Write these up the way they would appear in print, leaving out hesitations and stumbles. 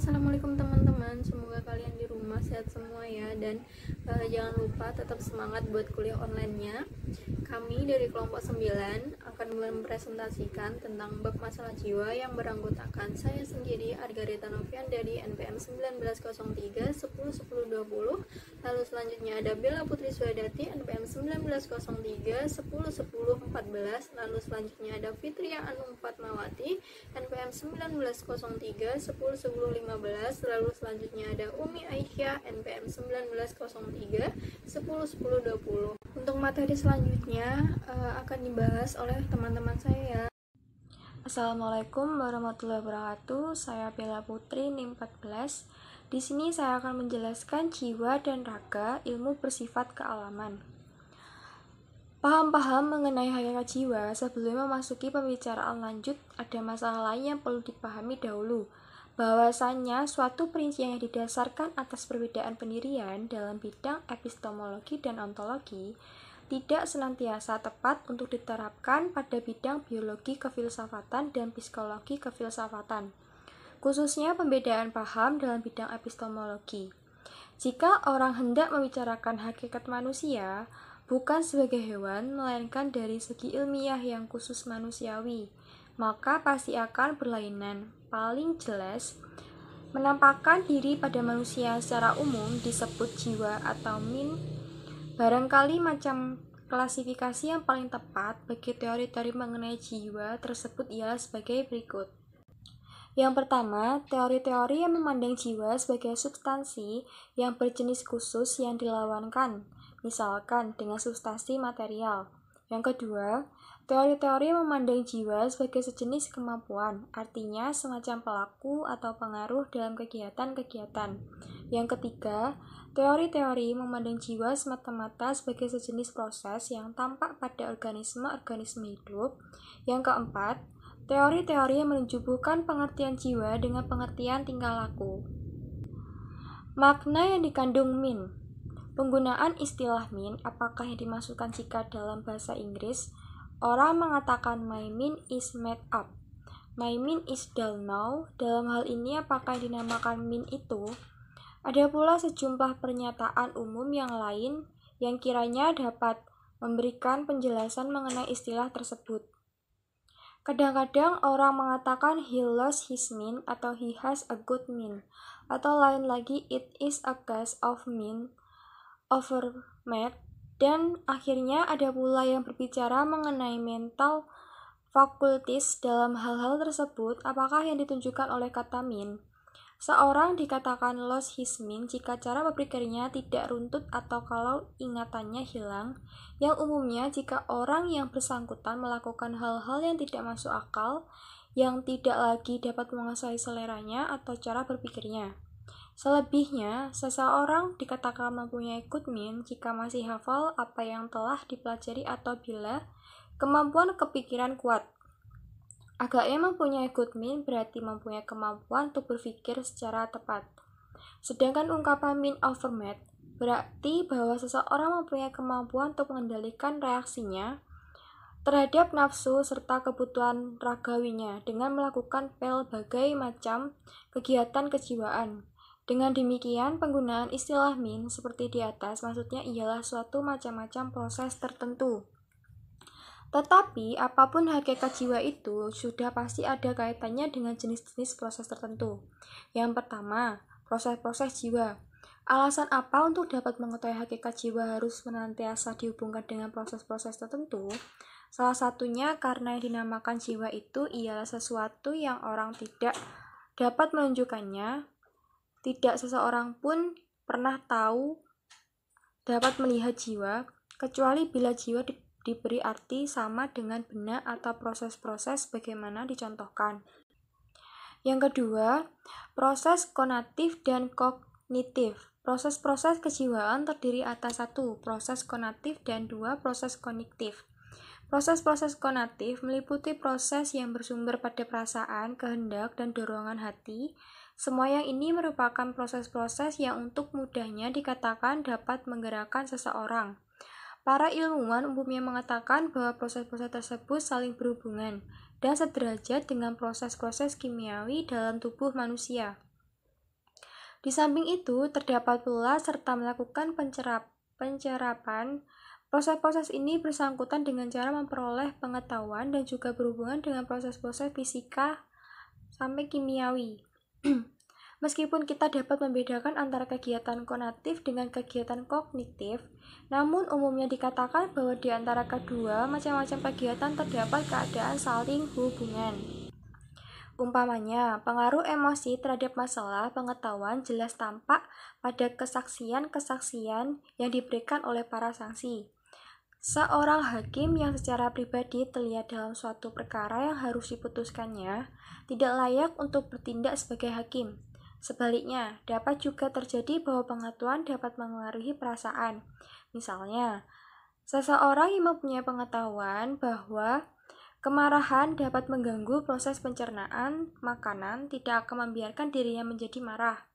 Assalamualaikum teman-teman, semoga kalian di rumah sehat semua ya. Dan jangan lupa tetap semangat buat kuliah online-nya. Kami dari kelompok 9 akan mempresentasikan tentang bab masalah jiwa yang beranggotakan saya sendiri, Argarita Novian dari NPM 1903 101020. Lalu selanjutnya ada Bella Putri Swadati NPM 1903 101014. Lalu selanjutnya ada Fitria Anung Fatmawati NPM 1903 101015. Lalu selanjutnya ada Umi Aisyah NPM 1903 101020. Untuk materi selanjutnya akan dibahas oleh teman-teman saya. Assalamualaikum warahmatullahi wabarakatuh. Saya Bella Putri NIM 14. Di sini saya akan menjelaskan jiwa dan raga, ilmu bersifat kealaman. Paham-paham mengenai hakikat jiwa sebelum memasuki pembicaraan lanjut, ada masalah lain yang perlu dipahami dahulu, bahwasannya suatu perincian yang didasarkan atas perbedaan pendirian dalam bidang epistemologi dan ontologi tidak senantiasa tepat untuk diterapkan pada bidang biologi kefilsafatan dan psikologi kefilsafatan, khususnya pembedaan paham dalam bidang epistemologi. Jika orang hendak membicarakan hakikat manusia, bukan sebagai hewan, melainkan dari segi ilmiah yang khusus manusiawi, maka pasti akan berlainan. Paling jelas, menampakkan diri pada manusia secara umum disebut jiwa atau min. Barangkali macam klasifikasi yang paling tepat bagi teori-teori mengenai jiwa tersebut ialah sebagai berikut. Yang pertama, teori-teori yang memandang jiwa sebagai substansi yang berjenis khusus yang dilawankan, misalkan dengan substansi material. Yang kedua, teori-teori yang memandang jiwa sebagai sejenis kemampuan, artinya semacam pelaku atau pengaruh dalam kegiatan-kegiatan. Yang ketiga, teori-teori memandang jiwa semata-mata sebagai sejenis proses yang tampak pada organisme-organisme hidup. Yang keempat, teori-teori yang menjubuhkan pengertian jiwa dengan pengertian tingkah laku. Makna yang dikandung min. Penggunaan istilah min, apakah yang dimasukkan jika dalam bahasa Inggris orang mengatakan my min is made up, my min is dull now? Dalam hal ini apakah yang dinamakan min itu? Ada pula sejumlah pernyataan umum yang lain yang kiranya dapat memberikan penjelasan mengenai istilah tersebut. Kadang-kadang orang mengatakan he lost his min atau he has a good min, atau lain lagi it is a case of min over matter, dan akhirnya ada pula yang berbicara mengenai mental faculties dalam hal-hal tersebut. Apakah yang ditunjukkan oleh kata min? Seorang dikatakan lost his min jika cara berpikirnya tidak runtut atau kalau ingatannya hilang, yang umumnya jika orang yang bersangkutan melakukan hal-hal yang tidak masuk akal, yang tidak lagi dapat menguasai seleranya atau cara berpikirnya. Selebihnya, seseorang dikatakan mempunyai good min jika masih hafal apa yang telah dipelajari atau bila kemampuan kepikiran kuat. Agaknya mempunyai good min berarti mempunyai kemampuan untuk berpikir secara tepat. Sedangkan ungkapan min over matter berarti bahwa seseorang mempunyai kemampuan untuk mengendalikan reaksinya terhadap nafsu serta kebutuhan ragawinya dengan melakukan pelbagai macam kegiatan kejiwaan. Dengan demikian, penggunaan istilah min seperti di atas maksudnya ialah suatu macam-macam proses tertentu. Tetapi, apapun hakikat jiwa itu, sudah pasti ada kaitannya dengan jenis-jenis proses tertentu. Yang pertama, proses-proses jiwa. Alasan apa untuk dapat mengetahui hakikat jiwa harus senantiasa dihubungkan dengan proses-proses tertentu? Salah satunya karena yang dinamakan jiwa itu ialah sesuatu yang orang tidak dapat menunjukkannya. Tidak seseorang pun pernah dapat melihat jiwa, kecuali bila jiwa diberi arti sama dengan benda atau proses-proses bagaimana dicontohkan. Yang kedua, proses konatif dan kognitif. Proses-proses kejiwaan terdiri atas 1. Proses konatif dan 2. Proses kognitif. Proses-proses konatif meliputi proses yang bersumber pada perasaan, kehendak, dan dorongan hati. Semua yang ini merupakan proses-proses yang untuk mudahnya dikatakan dapat menggerakkan seseorang. Para ilmuwan umumnya mengatakan bahwa proses-proses tersebut saling berhubungan dan sederajat dengan proses-proses kimiawi dalam tubuh manusia. Di samping itu, terdapat pula serta melakukan pencerapan. Proses-proses ini bersangkutan dengan cara memperoleh pengetahuan dan juga berhubungan dengan proses-proses fisika sampai kimiawi. Meskipun kita dapat membedakan antara kegiatan konatif dengan kegiatan kognitif, namun umumnya dikatakan bahwa di antara kedua macam-macam kegiatan terdapat keadaan saling hubungan. Umpamanya, pengaruh emosi terhadap masalah pengetahuan jelas tampak pada kesaksian-kesaksian yang diberikan oleh para saksi. Seorang hakim yang secara pribadi terlihat dalam suatu perkara yang harus diputuskannya tidak layak untuk bertindak sebagai hakim. Sebaliknya, dapat juga terjadi bahwa pengetahuan dapat mengaruhi perasaan. Misalnya, seseorang yang mempunyai pengetahuan bahwa kemarahan dapat mengganggu proses pencernaan makanan tidak akan membiarkan dirinya menjadi marah.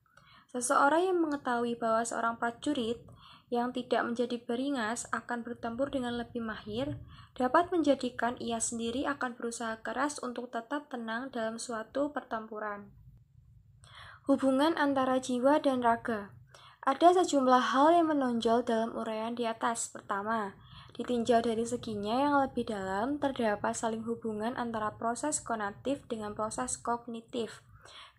Seseorang yang mengetahui bahwa seorang prajurit yang tidak menjadi beringas akan bertempur dengan lebih mahir, dapat menjadikan ia sendiri akan berusaha keras untuk tetap tenang dalam suatu pertempuran. Hubungan antara jiwa dan raga. Ada sejumlah hal yang menonjol dalam uraian di atas. Pertama, ditinjau dari seginya yang lebih dalam, terdapat saling hubungan antara proses konatif dengan proses kognitif.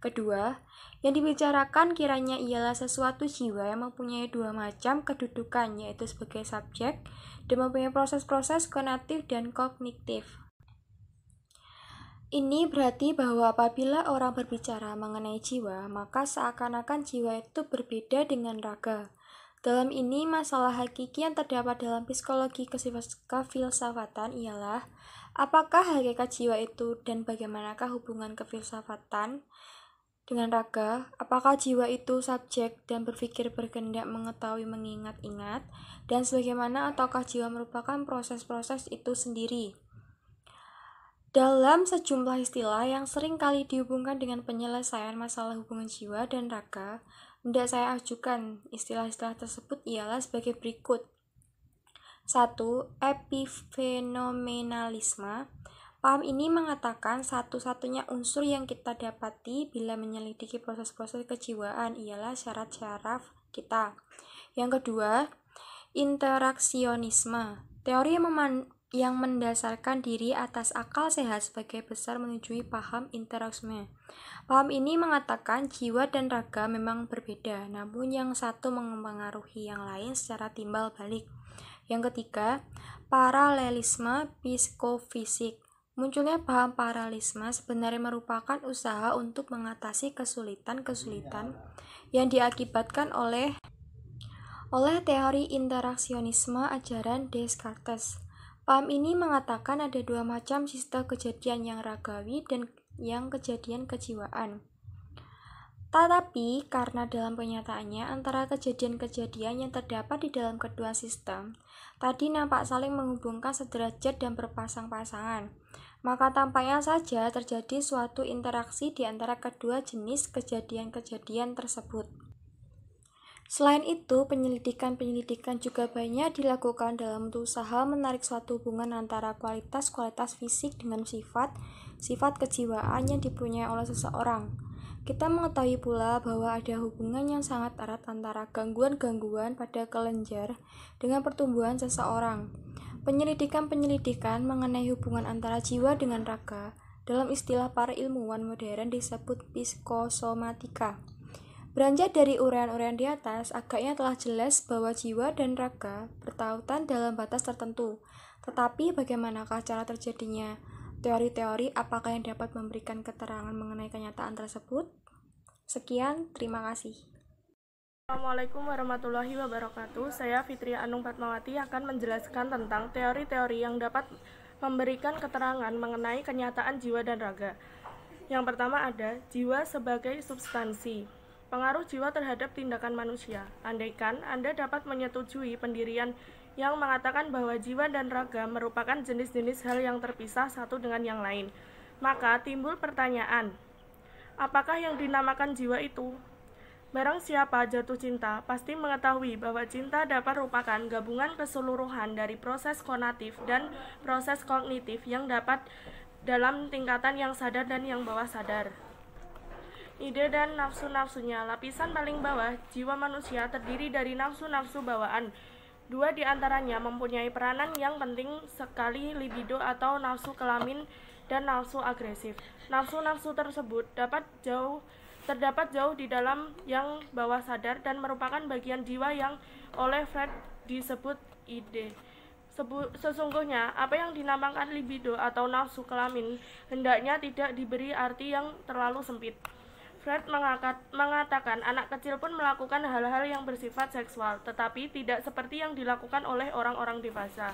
Kedua, yang dibicarakan kiranya ialah sesuatu jiwa yang mempunyai dua macam kedudukan, yaitu sebagai subjek dan mempunyai proses-proses konatif dan kognitif. Ini berarti bahwa apabila orang berbicara mengenai jiwa, maka seakan-akan jiwa itu berbeda dengan raga. Dalam ini, masalah hakiki yang terdapat dalam psikologi kefilsafatan ialah apakah hakikat jiwa itu dan bagaimanakah hubungan kefilsafatan dengan raga, apakah jiwa itu subjek dan berpikir berkehendak mengetahui mengingat-ingat, dan sebagaimana ataukah jiwa merupakan proses-proses itu sendiri. Dalam sejumlah istilah yang sering kali dihubungkan dengan penyelesaian masalah hubungan jiwa dan raga, hendak saya ajukan istilah-istilah tersebut ialah sebagai berikut. 1. Epifenomenalisme. Paham ini mengatakan satu-satunya unsur yang kita dapati bila menyelidiki proses-proses kejiwaan ialah syarat-syaraf kita. Yang kedua, interaksionisme. Teori yang mendasarkan diri atas akal sehat sebagai besar menunjukui paham interaksionisme. Paham ini mengatakan jiwa dan raga memang berbeda, namun yang satu mempengaruhi yang lain secara timbal balik. Yang ketiga, paralelisme psikofisik. Munculnya paham paralelisme sebenarnya merupakan usaha untuk mengatasi kesulitan-kesulitan yang diakibatkan oleh teori interaksionisme ajaran Descartes. Paham ini mengatakan ada dua macam sistem kejadian yang ragawi dan yang kejadian kejiwaan. Tetapi karena dalam kenyataannya antara kejadian-kejadian yang terdapat di dalam kedua sistem tadi nampak saling menghubungkan sederajat dan berpasang-pasangan, maka tampaknya saja terjadi suatu interaksi di antara kedua jenis kejadian-kejadian tersebut. Selain itu, penyelidikan juga banyak dilakukan dalam usaha menarik suatu hubungan antara kualitas-kualitas fisik dengan sifat kejiwaan yang dipunyai oleh seseorang. Kita mengetahui pula bahwa ada hubungan yang sangat erat antara gangguan-gangguan pada kelenjar dengan pertumbuhan seseorang. Penyelidikan mengenai hubungan antara jiwa dengan raga dalam istilah para ilmuwan modern disebut psikosomatika. Beranjak dari uraian-uraian di atas, agaknya telah jelas bahwa jiwa dan raga bertautan dalam batas tertentu. Tetapi bagaimanakah cara terjadinya teori-teori, apakah yang dapat memberikan keterangan mengenai kenyataan tersebut? Sekian, terima kasih. Assalamualaikum warahmatullahi wabarakatuh. Saya Fitri Anung Fatmawati akan menjelaskan tentang teori-teori yang dapat memberikan keterangan mengenai kenyataan jiwa dan raga. Yang pertama ada jiwa sebagai substansi. Pengaruh jiwa terhadap tindakan manusia. Andaikan Anda dapat menyetujui pendirian yang mengatakan bahwa jiwa dan raga merupakan jenis-jenis hal yang terpisah satu dengan yang lain, maka timbul pertanyaan, apakah yang dinamakan jiwa itu? Barang siapa jatuh cinta, pasti mengetahui bahwa cinta dapat merupakan gabungan keseluruhan dari proses konatif dan proses kognitif yang dapat dalam tingkatan yang sadar dan yang bawah sadar. Ide dan nafsu-nafsunya. Lapisan paling bawah, jiwa manusia terdiri dari nafsu-nafsu bawaan. Dua di antaranya mempunyai peranan yang penting sekali, libido atau nafsu kelamin dan nafsu agresif. Nafsu-nafsu tersebut terdapat jauh di dalam yang bawah sadar dan merupakan bagian jiwa yang oleh Freud disebut ide. Sesungguhnya, apa yang dinamakan libido atau nafsu kelamin hendaknya tidak diberi arti yang terlalu sempit. Freud mengatakan anak kecil pun melakukan hal-hal yang bersifat seksual, tetapi tidak seperti yang dilakukan oleh orang-orang dewasa.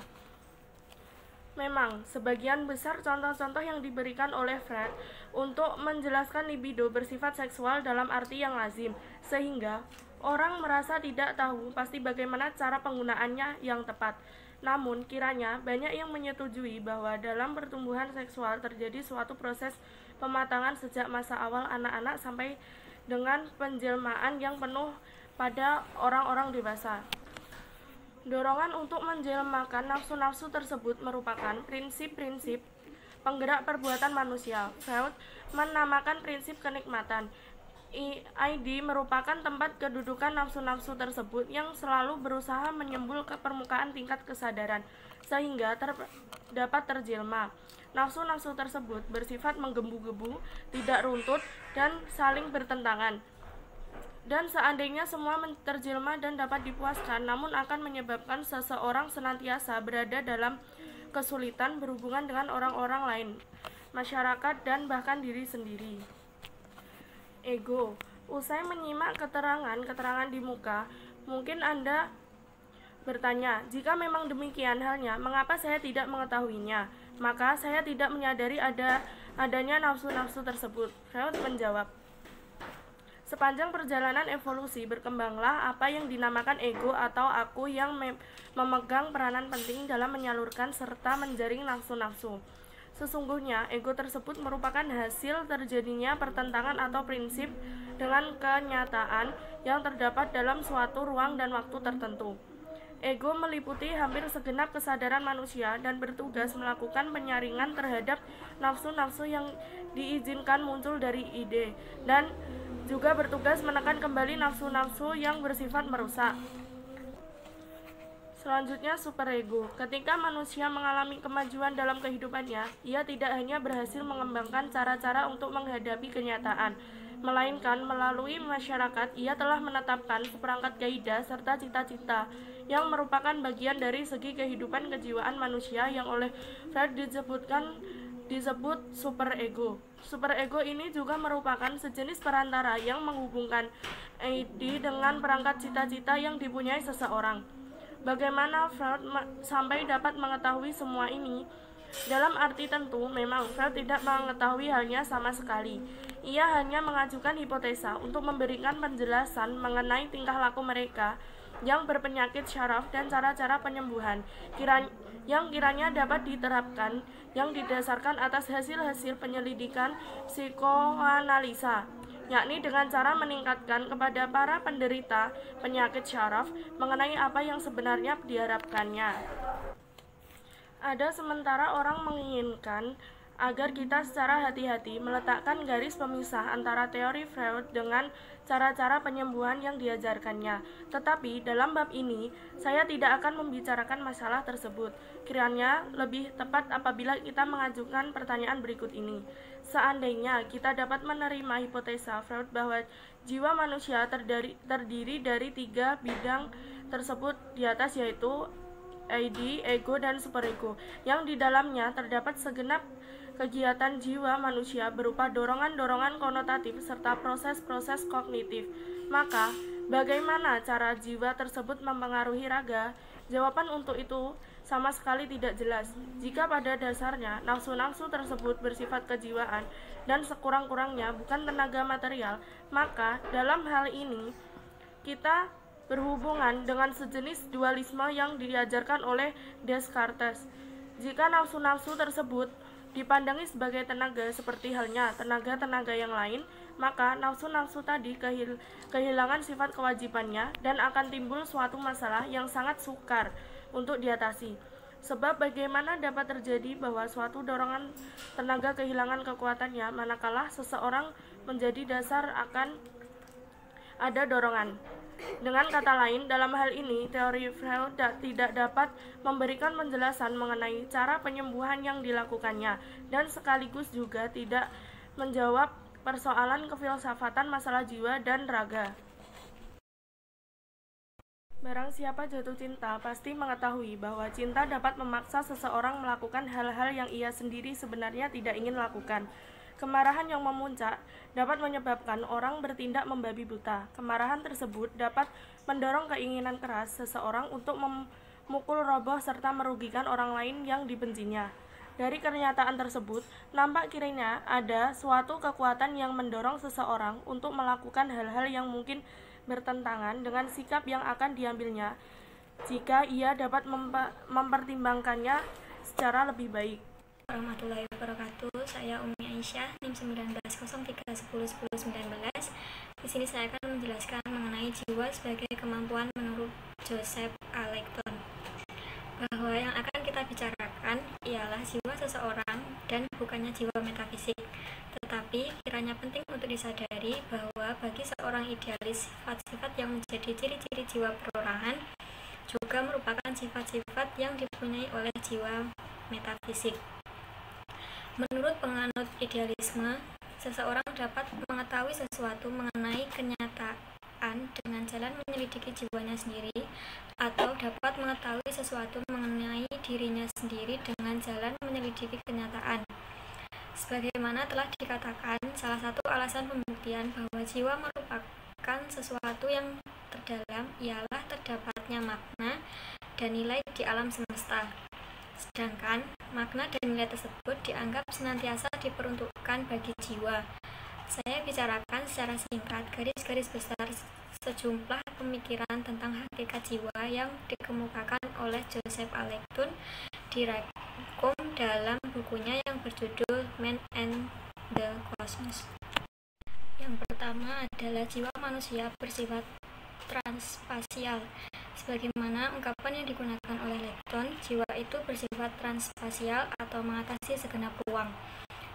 Memang, sebagian besar contoh-contoh yang diberikan oleh Freud untuk menjelaskan libido bersifat seksual dalam arti yang lazim, sehingga orang merasa tidak tahu pasti bagaimana cara penggunaannya yang tepat. Namun, kiranya banyak yang menyetujui bahwa dalam pertumbuhan seksual terjadi suatu proses pematangan sejak masa awal anak-anak sampai dengan penjelmaan yang penuh pada orang-orang dewasa. Dorongan untuk menjelmakan nafsu-nafsu tersebut merupakan prinsip-prinsip penggerak perbuatan manusia. Freud menamakan prinsip kenikmatan. ID merupakan tempat kedudukan nafsu-nafsu tersebut yang selalu berusaha menyembul ke permukaan tingkat kesadaran, sehingga dapat terjelma. Nafsu-nafsu tersebut bersifat menggebu-gebu, tidak runtut, dan saling bertentangan. Dan seandainya semua terjelma dan dapat dipuaskan, namun akan menyebabkan seseorang senantiasa berada dalam kesulitan berhubungan dengan orang-orang lain, masyarakat, dan bahkan diri sendiri. Ego. Usai menyimak keterangan-keterangan di muka, mungkin Anda bertanya, jika memang demikian halnya, mengapa saya tidak mengetahuinya? Maka saya tidak menyadari adanya nafsu-nafsu tersebut. Freud menjawab, sepanjang perjalanan evolusi berkembanglah apa yang dinamakan ego atau aku yang memegang peranan penting dalam menyalurkan serta menjaring nafsu-nafsu. Sesungguhnya, ego tersebut merupakan hasil terjadinya pertentangan atau prinsip dengan kenyataan yang terdapat dalam suatu ruang dan waktu tertentu. Ego meliputi hampir segenap kesadaran manusia dan bertugas melakukan penyaringan terhadap nafsu-nafsu yang diizinkan muncul dari ide, dan juga bertugas menekan kembali nafsu-nafsu yang bersifat merusak. Selanjutnya, superego. Ketika manusia mengalami kemajuan dalam kehidupannya, ia tidak hanya berhasil mengembangkan cara-cara untuk menghadapi kenyataan, melainkan melalui masyarakat ia telah menetapkan seperangkat kaidah serta cita-cita yang merupakan bagian dari segi kehidupan kejiwaan manusia yang oleh Freud disebut superego. Superego ini juga merupakan sejenis perantara yang menghubungkan ID dengan perangkat cita-cita yang dipunyai seseorang. Bagaimana Freud sampai dapat mengetahui semua ini? Dalam arti tentu, memang Freud tidak mengetahui halnya sama sekali. Ia hanya mengajukan hipotesa untuk memberikan penjelasan mengenai tingkah laku mereka yang berpenyakit syaraf dan cara-cara penyembuhan yang kiranya dapat diterapkan, yang didasarkan atas hasil-hasil penyelidikan psikoanalisa, yakni dengan cara meningkatkan kepada para penderita penyakit syaraf mengenai apa yang sebenarnya diharapkannya. Ada sementara orang menginginkan agar kita secara hati-hati meletakkan garis pemisah antara teori Freud dengan cara-cara penyembuhan yang diajarkannya. Tetapi dalam bab ini, saya tidak akan membicarakan masalah tersebut. Kiranya lebih tepat apabila kita mengajukan pertanyaan berikut ini. Seandainya kita dapat menerima hipotesa Freud bahwa jiwa manusia terdiri dari 3 bidang tersebut di atas, yaitu ID, ego, dan superego, yang di dalamnya terdapat segenap kegiatan jiwa manusia berupa dorongan-dorongan konotatif serta proses-proses kognitif. Maka, bagaimana cara jiwa tersebut mempengaruhi raga? Jawaban untuk itu sama sekali tidak jelas. Jika pada dasarnya nafsu-nafsu tersebut bersifat kejiwaan dan sekurang-kurangnya bukan tenaga material, maka dalam hal ini kita berhubungan dengan sejenis dualisme yang diajarkan oleh Descartes. Jika nafsu-nafsu tersebut dipandangi sebagai tenaga seperti halnya tenaga-tenaga yang lain, maka nafsu-nafsu tadi kehilangan sifat kewajibannya dan akan timbul suatu masalah yang sangat sukar untuk diatasi. Sebab bagaimana dapat terjadi bahwa suatu dorongan tenaga kehilangan kekuatannya manakala seseorang menjadi dasar akan ada dorongan. Dengan kata lain, dalam hal ini, teori Freud tidak dapat memberikan penjelasan mengenai cara penyembuhan yang dilakukannya, dan sekaligus juga tidak menjawab persoalan kefilsafatan masalah jiwa dan raga. Barang siapa jatuh cinta pasti mengetahui bahwa cinta dapat memaksa seseorang melakukan hal-hal yang ia sendiri sebenarnya tidak ingin lakukan. Kemarahan yang memuncak dapat menyebabkan orang bertindak membabi buta. Kemarahan tersebut dapat mendorong keinginan keras seseorang untuk memukul roboh serta merugikan orang lain yang dibencinya. Dari kenyataan tersebut, nampak kiranya ada suatu kekuatan yang mendorong seseorang untuk melakukan hal-hal yang mungkin bertentangan dengan sikap yang akan diambilnya jika ia dapat mempertimbangkannya secara lebih baik. Warahmatullahi wabarakatuh. Saya Umi Aisyah, NIM 1903101019. Di sini saya akan menjelaskan mengenai jiwa sebagai kemampuan menurut Joseph Alecton. Bahwa yang akan kita bicarakan ialah jiwa seseorang dan bukannya jiwa metafisik. Tetapi kiranya penting untuk disadari bahwa bagi seorang idealis, sifat-sifat yang menjadi ciri-ciri jiwa perorangan juga merupakan sifat-sifat yang dipunyai oleh jiwa metafisik. Menurut penganut idealisme, seseorang dapat mengetahui sesuatu mengenai kenyataan dengan jalan menyelidiki jiwanya sendiri, atau dapat mengetahui sesuatu mengenai dirinya sendiri dengan jalan menyelidiki kenyataan. Sebagaimana telah dikatakan, salah satu alasan pembuktian bahwa jiwa merupakan sesuatu yang terdalam ialah terdapatnya makna dan nilai di alam semesta. Sedangkan makna dan nilai tersebut dianggap senantiasa diperuntukkan bagi jiwa. Saya bicarakan secara singkat garis-garis besar sejumlah pemikiran tentang hakikat jiwa yang dikemukakan oleh Joseph Alecton dirangkum dalam bukunya yang berjudul Man and the Cosmos. Yang pertama adalah jiwa manusia bersifat transspasial. Sebagaimana ungkapan yang digunakan oleh Alecton, jiwa itu bersifat transspasial atau mengatasi segenap ruang.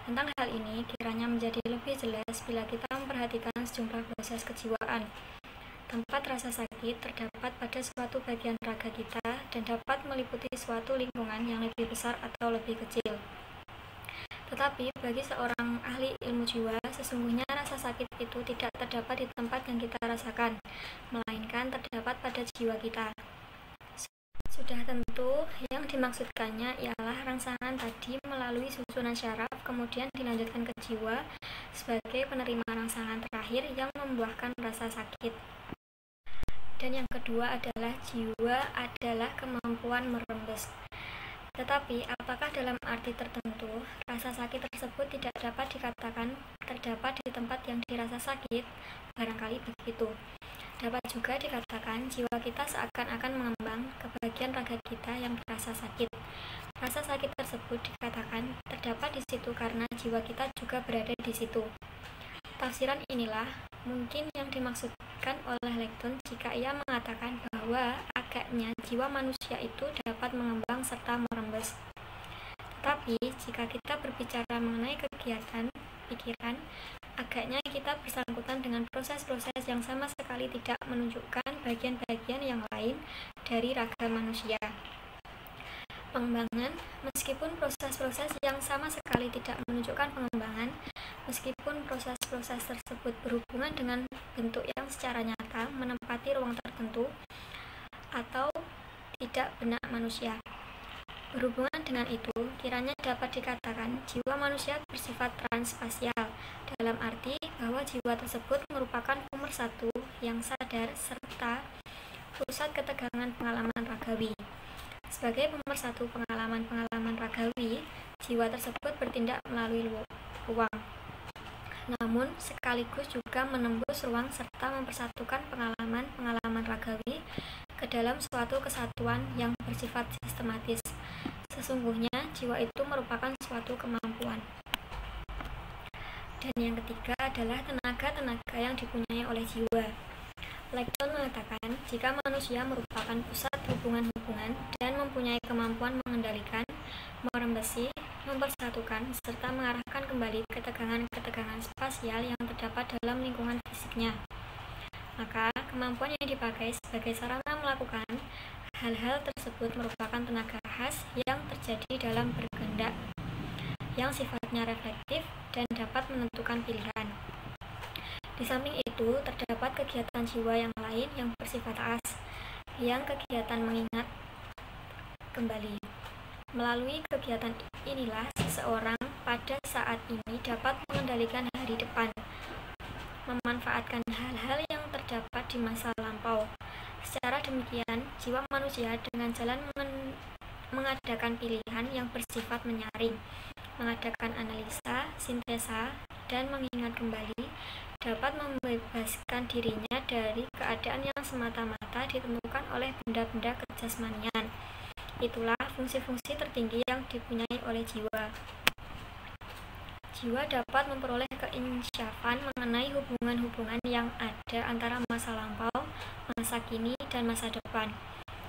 Tentang hal ini kiranya menjadi lebih jelas bila kita memperhatikan sejumlah proses kejiwaan. Tempat rasa sakit terdapat pada suatu bagian raga kita dan dapat meliputi suatu lingkungan yang lebih besar atau lebih kecil. Tetapi bagi seorang ahli ilmu jiwa, sesungguhnya rasa sakit itu tidak terdapat di tempat yang kita rasakan, melainkan terdapat pada jiwa kita. Sudah tentu, yang dimaksudkannya ialah rangsangan tadi melalui susunan syaraf, kemudian dilanjutkan ke jiwa sebagai penerima rangsangan terakhir yang membuahkan rasa sakit. Dan yang kedua adalah jiwa adalah kemampuan merembes. Tetapi apakah dalam arti tertentu rasa sakit tersebut tidak dapat dikatakan terdapat di tempat yang dirasa sakit? Barangkali begitu. Dapat juga dikatakan jiwa kita seakan-akan mengembang ke bagian raga kita yang terasa sakit. Rasa sakit tersebut dikatakan terdapat di situ karena jiwa kita juga berada di situ. Tafsiran inilah mungkin yang dimaksudkan oleh Alecton jika ia mengatakan bahwa agaknya jiwa manusia itu dapat mengembang serta merembes. Tetapi jika kita berbicara mengenai kegiatan pikiran, agaknya kita bersangkutan dengan proses-proses yang sama sekali tidak menunjukkan bagian-bagian yang lain dari raga manusia. Pengembangan, meskipun proses-proses yang sama sekali tidak menunjukkan pengembangan, meskipun proses-proses tersebut berhubungan dengan bentuk yang secara nyata menempati ruang tertentu atau tidak benak manusia. Berhubungan dengan itu, kiranya dapat dikatakan jiwa manusia bersifat transspasial, dalam arti bahwa jiwa tersebut merupakan pemersatu yang sadar serta pusat ketegangan pengalaman ragawi. Sebagai pemersatu pengalaman-pengalaman ragawi, jiwa tersebut bertindak melalui ruang, namun sekaligus juga menembus ruang serta mempersatukan pengalaman-pengalaman ragawi ke dalam suatu kesatuan yang bersifat sistematis. Sesungguhnya jiwa itu merupakan suatu kemampuan. Dan yang ketiga adalah tenaga-tenaga yang dipunyai oleh jiwa. Alecton mengatakan, jika manusia merupakan pusat hubungan-hubungan dan mempunyai kemampuan mengendalikan, merembesi, mempersatukan serta mengarahkan kembali ketegangan-ketegangan spasial yang terdapat dalam lingkungan fisiknya. Maka, kemampuan yang dipakai sebagai sarana melakukan hal-hal tersebut merupakan tenaga khas yang terjadi dalam berkehendak, yang sifatnya reflektif dan dapat menentukan pilihan. Di samping itu, terdapat kegiatan jiwa yang lain yang bersifat as, yang kegiatan mengingat kembali. Melalui kegiatan inilah seseorang pada saat ini dapat mengendalikan hari depan, memanfaatkan hal-hal yang terdapat di masa lampau. Secara demikian, jiwa manusia dengan jalan mengadakan pilihan yang bersifat menyaring, mengadakan analisa, sintesa, dan mengingat kembali, dapat membebaskan dirinya dari keadaan yang semata-mata ditentukan oleh benda-benda kejasmanian. Itulah fungsi-fungsi tertinggi yang dipunyai oleh jiwa. Jiwa dapat memperoleh keinsyafan mengenai hubungan-hubungan yang ada antara masa lampau, masa kini, dan masa depan.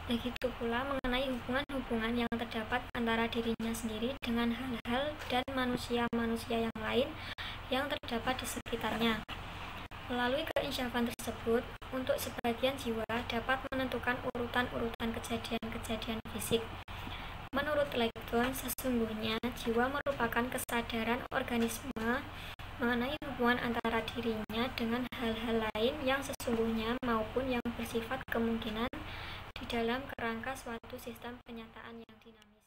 Begitu pula mengenai hubungan-hubungan yang terdapat antara dirinya sendiri dengan hal-hal dan manusia-manusia yang lain yang terdapat di sekitarnya. Melalui keinsyafan tersebut, untuk sebagian jiwa dapat menentukan urutan-urutan kejadian-kejadian fisik. Menurut Leibniz, sesungguhnya jiwa merupakan kesadaran organisme mengenai hubungan antara dirinya dengan hal-hal lain yang sesungguhnya maupun yang bersifat kemungkinan di dalam kerangka suatu sistem kenyataan yang dinamis.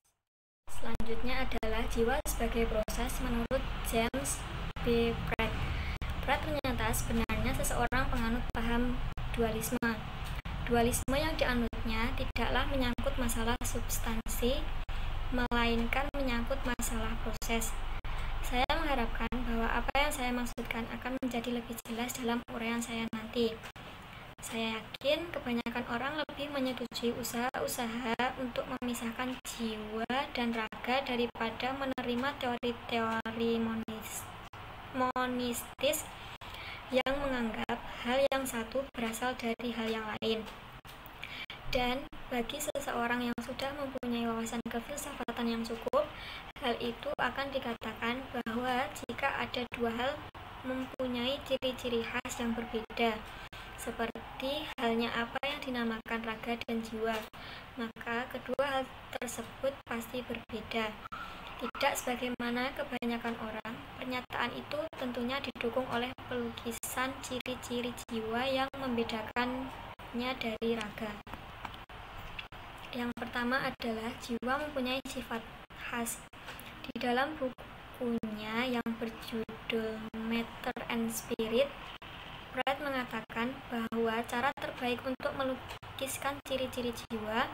Selanjutnya adalah jiwa sebagai proses menurut James B. Pratt. Pratt ternyata sebenarnya seseorang penganut paham dualisme. Dualisme yang dianutnya tidaklah menyangkut masalah substansi, melainkan menyangkut masalah proses. Saya mengharapkan bahwa apa yang saya maksudkan akan menjadi lebih jelas dalam uraian saya nanti. Saya yakin kebanyakan orang lebih menyetujui usaha-usaha untuk memisahkan jiwa dan raga daripada menerima teori-teori monistis yang menganggap hal yang satu berasal dari hal yang lain. Dan bagi seseorang yang sudah mempunyai wawasan kefilsafatan yang cukup, hal itu akan dikatakan bahwa jika ada dua hal mempunyai ciri-ciri khas yang berbeda, seperti halnya apa yang dinamakan raga dan jiwa, maka kedua hal tersebut pasti berbeda. Tidak sebagaimana kebanyakan orang, pernyataan itu tentunya didukung oleh pelukisan ciri-ciri jiwa yang membedakannya dari raga. Yang pertama adalah jiwa mempunyai sifat khas. Di dalam bukunya yang berjudul Matter and Spirit, Pratt mengatakan bahwa cara terbaik untuk melukiskan ciri-ciri jiwa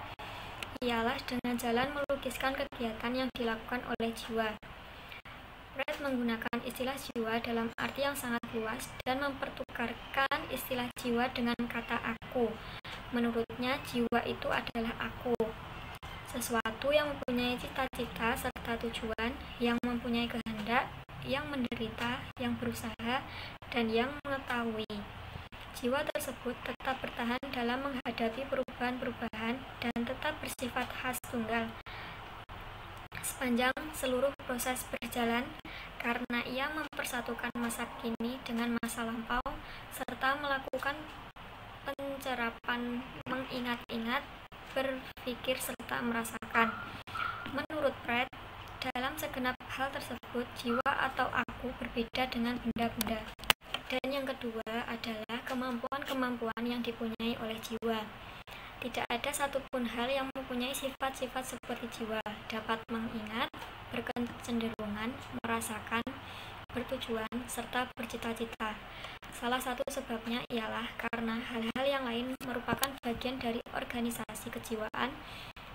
ialah dengan jalan melukiskan kegiatan yang dilakukan oleh jiwa. Pratt menggunakan istilah jiwa dalam arti yang sangat luas dan mempertukarkan istilah jiwa dengan kata aku. Menurutnya, jiwa itu adalah aku, sesuatu yang mempunyai cita-cita serta tujuan, yang mempunyai kehendak, yang menderita, yang berusaha, dan yang mengetahui. Jiwa tersebut tetap bertahan dalam menghadapi perubahan-perubahan dan tetap bersifat khas tunggal sepanjang seluruh proses berjalan, karena ia mempersatukan masa kini dengan masa lampau serta melakukan pencerapan, mengingat-ingat, berpikir serta merasakan. Menurut Pratt, dalam segenap hal tersebut jiwa atau aku berbeda dengan benda-benda. Dan yang kedua adalah kemampuan-kemampuan yang dipunyai oleh jiwa. Tidak ada satupun hal yang mempunyai sifat-sifat seperti jiwa, dapat mengingat, berkecenderungan, merasakan, bertujuan, serta bercita-cita. Salah satu sebabnya ialah karena hal-hal yang lain merupakan bagian dari organisasi kejiwaan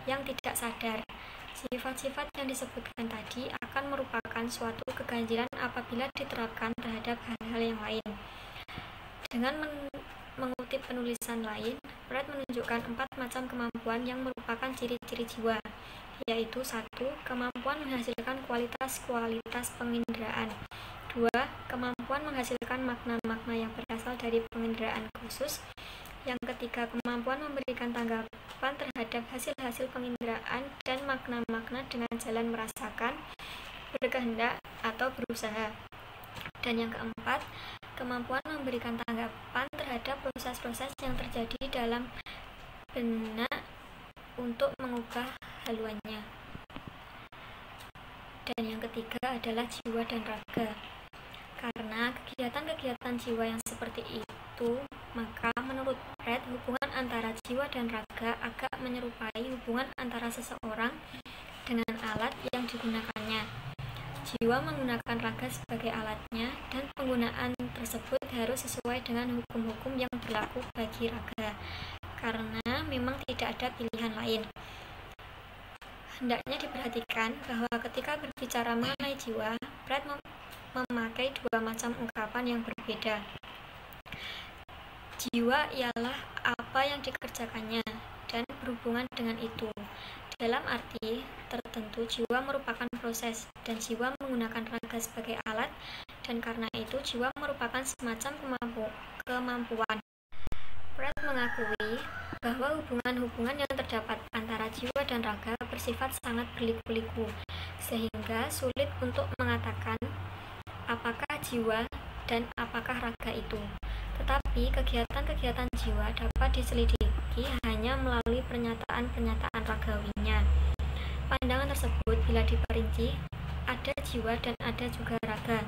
yang tidak sadar. Sifat-sifat yang disebutkan tadi akan merupakan suatu keganjilan apabila diterapkan terhadap hal-hal yang lain. Dengan mengutip penulisan lain, Pratt menunjukkan 4 macam kemampuan yang merupakan ciri-ciri jiwa, yaitu 1. Kemampuan menghasilkan kualitas-kualitas penginderaan. 2. Kemampuan menghasilkan makna-makna yang berasal dari penginderaan khusus. Yang ketiga, kemampuan memberikan tanggapan terhadap hasil-hasil penginderaan dan makna-makna dengan jalan merasakan. berkehendak atau berusaha. Dan yang keempat, kemampuan memberikan tanggapan terhadap proses-proses yang terjadi dalam benak untuk mengubah haluannya. Dan yang ketiga adalah jiwa dan raga. Karena kegiatan-kegiatan jiwa yang seperti itu, maka menurut Pratt, hubungan antara jiwa dan raga agak menyerupai hubungan antara seseorang dengan alat yang digunakannya. Jiwa menggunakan raga sebagai alatnya, dan penggunaan tersebut harus sesuai dengan hukum-hukum yang berlaku bagi raga, karena memang tidak ada pilihan lain. Hendaknya diperhatikan bahwa ketika berbicara mengenai jiwa, Pratt memakai dua macam ungkapan yang berbeda. Jiwa ialah apa yang dikerjakannya dan berhubungan dengan itu. Dalam arti tertentu, jiwa merupakan proses dan jiwa menggunakan raga sebagai alat, dan karena itu jiwa merupakan semacam kemampuan. Pratt mengakui bahwa hubungan-hubungan yang terdapat antara jiwa dan raga bersifat sangat berliku-liku, sehingga sulit untuk mengatakan apakah jiwa dan apakah raga itu. Tetapi kegiatan-kegiatan jiwa dapat diselidiki hanya melalui pernyataan-pernyataan ragawinya. Pandangan tersebut bila diperinci, ada jiwa dan ada juga raga,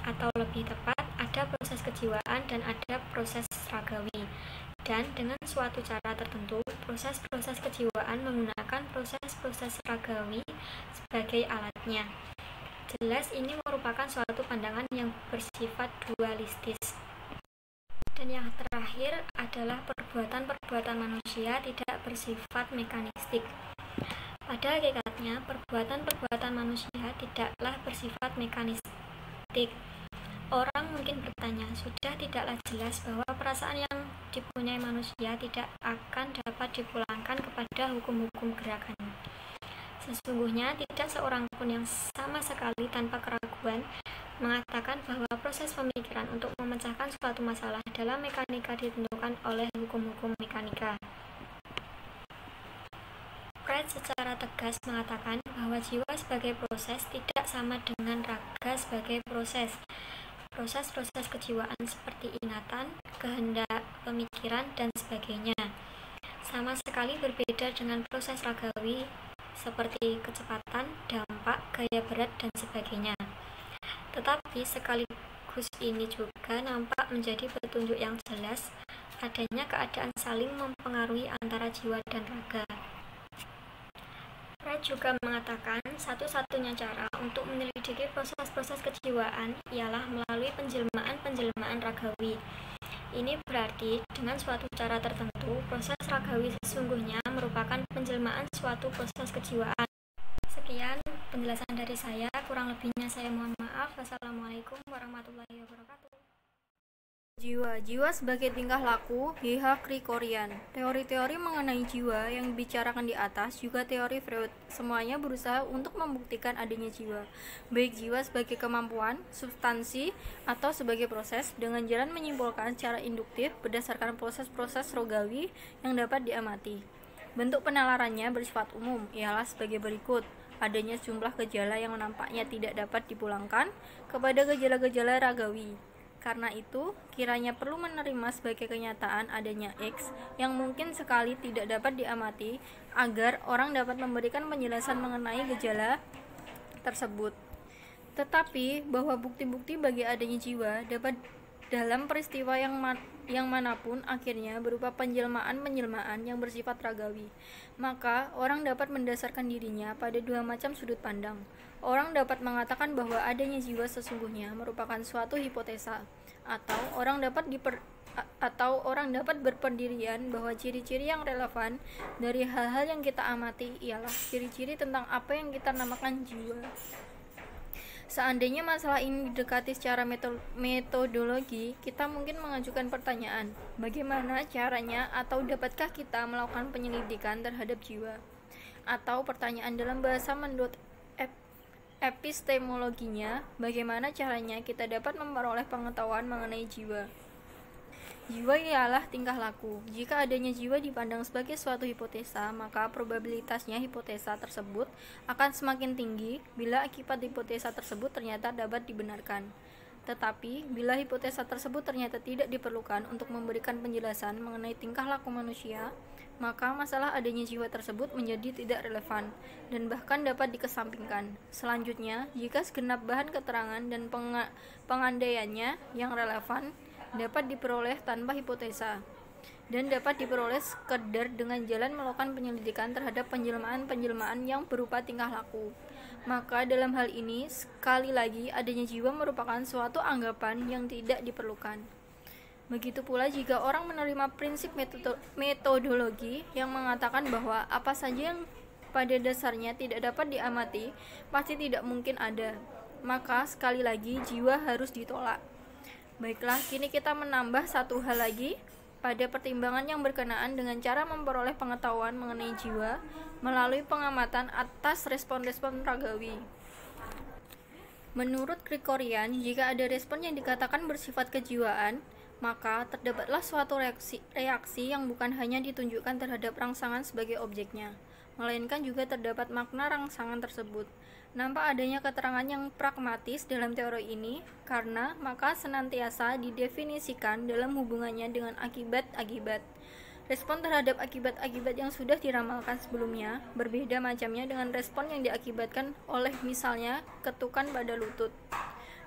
atau lebih tepat, ada proses kejiwaan dan ada proses ragawi. Dan dengan suatu cara tertentu, proses-proses kejiwaan menggunakan proses-proses ragawi sebagai alatnya. Jelas ini merupakan suatu pandangan yang bersifat dualistis. Dan yang terakhir adalah perbuatan-perbuatan manusia tidak bersifat mekanistik. Pada hakikatnya, perbuatan-perbuatan manusia tidaklah bersifat mekanistik. Orang mungkin bertanya, sudah tidaklah jelas bahwa perasaan yang dipunyai manusia tidak akan dapat dipulangkan kepada hukum-hukum gerakan. Sesungguhnya tidak seorang pun yang sama sekali tanpa keraguan mengatakan bahwa proses pemikiran untuk memecahkan suatu masalah dalam mekanika ditentukan oleh hukum-hukum mekanika. Pratt secara tegas mengatakan bahwa jiwa sebagai proses tidak sama dengan raga sebagai proses. Proses-proses kejiwaan seperti ingatan, kehendak, pemikiran, dan sebagainya sama sekali berbeda dengan proses ragawi seperti kecepatan, dampak, gaya berat, dan sebagainya. Tetapi sekaligus ini juga nampak menjadi petunjuk yang jelas adanya keadaan saling mempengaruhi antara jiwa dan raga. Pratt juga mengatakan satu-satunya cara untuk menyelidiki proses-proses kejiwaan ialah melalui penjelmaan-penjelmaan ragawi. Ini berarti dengan suatu cara tertentu, proses ragawi sesungguhnya merupakan penjelmaan suatu proses kejiwaan. Sekian penjelasan dari saya, kurang lebihnya saya mohon maaf. Wassalamualaikum warahmatullahi wabarakatuh. Jiwa sebagai tingkah laku, H. Krikorian. Teori-teori mengenai jiwa yang dibicarakan di atas juga teori Freud. Semuanya berusaha untuk membuktikan adanya jiwa, baik jiwa sebagai kemampuan, substansi, atau sebagai proses, dengan jalan menyimpulkan secara induktif berdasarkan proses-proses rogawi yang dapat diamati. Bentuk penalarannya bersifat umum, ialah sebagai berikut. Adanya sejumlah gejala yang nampaknya tidak dapat dipulangkan kepada gejala-gejala ragawi. Karena itu, kiranya perlu menerima sebagai kenyataan adanya X yang mungkin sekali tidak dapat diamati agar orang dapat memberikan penjelasan mengenai gejala tersebut. Tetapi bahwa bukti-bukti bagi adanya jiwa dapat dalam peristiwa yang manapun akhirnya berupa penjelmaan-penjelmaan yang bersifat ragawi, maka orang dapat mendasarkan dirinya pada dua macam sudut pandang. Orang dapat mengatakan bahwa adanya jiwa sesungguhnya merupakan suatu hipotesa, atau orang dapat berpendirian bahwa ciri-ciri yang relevan dari hal-hal yang kita amati ialah ciri-ciri tentang apa yang kita namakan jiwa. Seandainya masalah ini didekati secara metodologi, kita mungkin mengajukan pertanyaan, bagaimana caranya atau dapatkah kita melakukan penyelidikan terhadap jiwa? Atau pertanyaan dalam bahasa menurut epistemologinya, bagaimana caranya kita dapat memperoleh pengetahuan mengenai jiwa? Jiwa ialah tingkah laku. Jika adanya jiwa dipandang sebagai suatu hipotesa, maka probabilitasnya hipotesa tersebut akan semakin tinggi bila akibat hipotesa tersebut ternyata dapat dibenarkan. Tetapi, bila hipotesa tersebut ternyata tidak diperlukan untuk memberikan penjelasan mengenai tingkah laku manusia, maka masalah adanya jiwa tersebut menjadi tidak relevan dan bahkan dapat dikesampingkan. Selanjutnya, jika segenap bahan keterangan dan pengandaiannya yang relevan dapat diperoleh tanpa hipotesa dan dapat diperoleh sekedar dengan jalan melakukan penyelidikan terhadap penjelmaan-penjelmaan yang berupa tingkah laku, maka dalam hal ini sekali lagi adanya jiwa merupakan suatu anggapan yang tidak diperlukan. Begitu pula jika orang menerima prinsip metodologi yang mengatakan bahwa apa saja yang pada dasarnya tidak dapat diamati pasti tidak mungkin ada, maka sekali lagi jiwa harus ditolak. Baiklah, kini kita menambah satu hal lagi pada pertimbangan yang berkenaan dengan cara memperoleh pengetahuan mengenai jiwa melalui pengamatan atas respon-respon ragawi. Menurut Krikorian, jika ada respon yang dikatakan bersifat kejiwaan, maka terdapatlah suatu reaksi yang bukan hanya ditunjukkan terhadap rangsangan sebagai objeknya, melainkan juga terdapat makna rangsangan tersebut. Nampak adanya keterangan yang pragmatis dalam teori ini, karena maka senantiasa didefinisikan dalam hubungannya dengan akibat-akibat. Respon terhadap akibat-akibat yang sudah diramalkan sebelumnya berbeda macamnya dengan respon yang diakibatkan oleh misalnya ketukan pada lutut.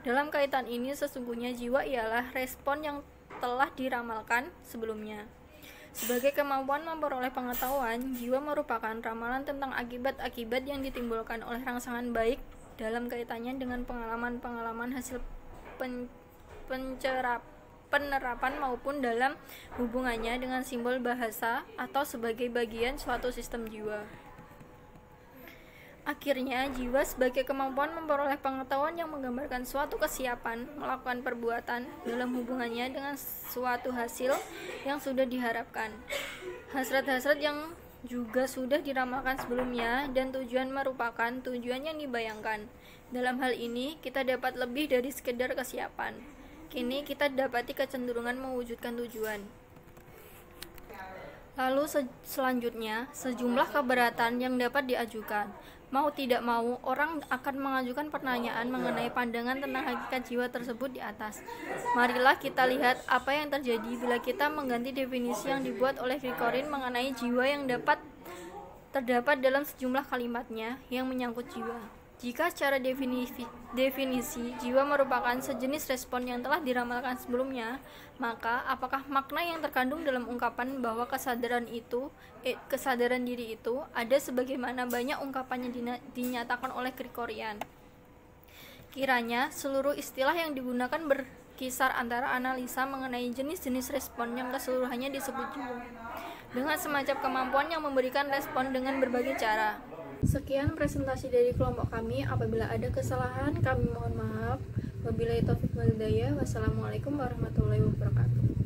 Dalam kaitan ini sesungguhnya jiwa ialah respon yang telah diramalkan sebelumnya. Sebagai kemampuan memperoleh pengetahuan, jiwa merupakan ramalan tentang akibat-akibat yang ditimbulkan oleh rangsangan baik dalam kaitannya dengan pengalaman-pengalaman hasil penerapan maupun dalam hubungannya dengan simbol bahasa atau sebagai bagian suatu sistem jiwa. Akhirnya, jiwa sebagai kemampuan memperoleh pengetahuan yang menggambarkan suatu kesiapan melakukan perbuatan dalam hubungannya dengan suatu hasil yang sudah diharapkan. Hasrat-hasrat yang juga sudah diramalkan sebelumnya dan tujuan merupakan tujuan yang dibayangkan. Dalam hal ini, kita dapat lebih dari sekedar kesiapan. Kini kita dapati kecenderungan mewujudkan tujuan. Lalu selanjutnya, sejumlah keberatan yang dapat diajukan. Mau tidak mau, orang akan mengajukan pertanyaan mengenai pandangan tentang hakikat jiwa tersebut di atas. Marilah kita lihat apa yang terjadi bila kita mengganti definisi yang dibuat oleh Krikorian mengenai jiwa yang terdapat dalam sejumlah kalimatnya yang menyangkut jiwa. Jika secara definisi jiwa merupakan sejenis respon yang telah diramalkan sebelumnya, maka apakah makna yang terkandung dalam ungkapan bahwa kesadaran diri itu ada sebagaimana banyak ungkapannya dinyatakan oleh Krikorian? Kiranya seluruh istilah yang digunakan berkisar antara analisa mengenai jenis-jenis respon yang keseluruhannya disebut jiwa, dengan semacam kemampuan yang memberikan respon dengan berbagai cara. Sekian presentasi dari kelompok kami. Apabila ada kesalahan, kami mohon maaf. Wabillahi taufiq wal hidayah. Wassalamualaikum warahmatullahi wabarakatuh.